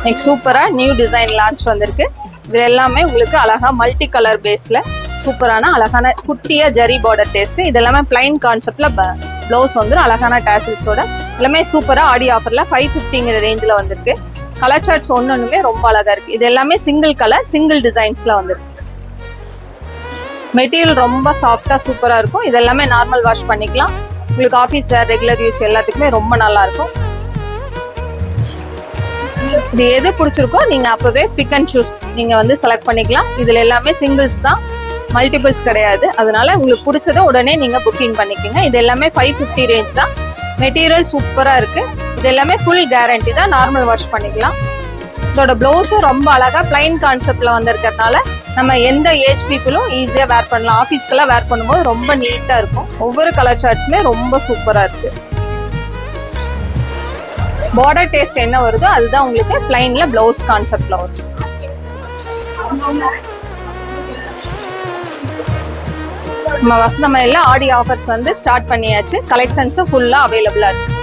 Next சூப்பரா new design launch வந்திருக்கு. இது எல்லாமே உங்களுக்கு அழகா மல்டி கலர் பேஸ்ல சூப்பரான அழகான குட்டியா ஜரி பார்டர் டேஸ்ட். இது எல்லாமே பிளைன் கான்செப்ட்ல பிளவுஸ் வந்துடும் அழகான டேசல்ஸோட. எல்லாமே சூப்பரா ஆடி ஆஃபர்ல 550ங்கிற ரேஞ்சில் வந்திருக்கு. கலர் சார்ட்ஸ் ஒன்னொன்னுமே ரொம்ப அழகா இருக்கு. இது எல்லாமே சிங்கிள் கலர் சிங்கிள் டிசைன்ஸ்ல வந்திருக்கு. மெட்டீரியல் ரொம்ப சாஃப்டா சூப்பரா இருக்கும். இது எல்லாமே நார்மல் வாஷ் பண்ணிக்கலாம். உங்களுக்கு ஆஃபீஸ் வேர் ரெகுலர் யூஸ் எல்லாத்துக்குமே ரொம்ப நல்லா இருக்கும். இது எது பிடிச்சிருக்கோ நீங்க அப்பவே பிக் அண்ட் சூஸ் நீங்க வந்து செலக்ட் பண்ணிக்கலாம். இதுல எல்லாமே சிங்கிள்ஸ் தான், மல்டிபிள்ஸ் கிடையாது. அதனால உங்களுக்கு பிடிச்சத உடனே நீங்க புக்கிங் பண்ணிக்கோங்க. இது எல்லாமே 550 ரேஞ்ச் தான். மெட்டீரியல் சூப்பரா இருக்கு. இது எல்லாமே ஃபுல் கேரண்டி தான், நார்மல் வாஷ் பண்ணிக்கலாம். இதோட பிளவுஸும் ரொம்ப அழகா பிளைன் கான்செப்ட்ல வந்திருக்கிறதுனால நம்ம எந்த ஏஜ் பீப்புளும் ஈஸியா வேர் பண்ணலாம். ஆஃபீஸ்க்கெல்லாம் வேர் பண்ணும்போது ரொம்ப நீட்டா இருக்கும். ஒவ்வொரு கலர் சார்ட்ஸுமே ரொம்ப சூப்பரா இருக்கு. பார்டர் டேஸ்ட் என்ன வருதோ அதுதான் உங்களுக்கு பிளைன்ல பிளவுஸ் கான்செப்ட்ல வரும். நம்ம வசந்தமயில ஆடி ஆஃபர்ஸ் வந்து ஸ்டார்ட் பண்ணியாச்சு. கலெக்ஷன்ஸும் ஃபுல்லா அவைலபிளா இருக்கு.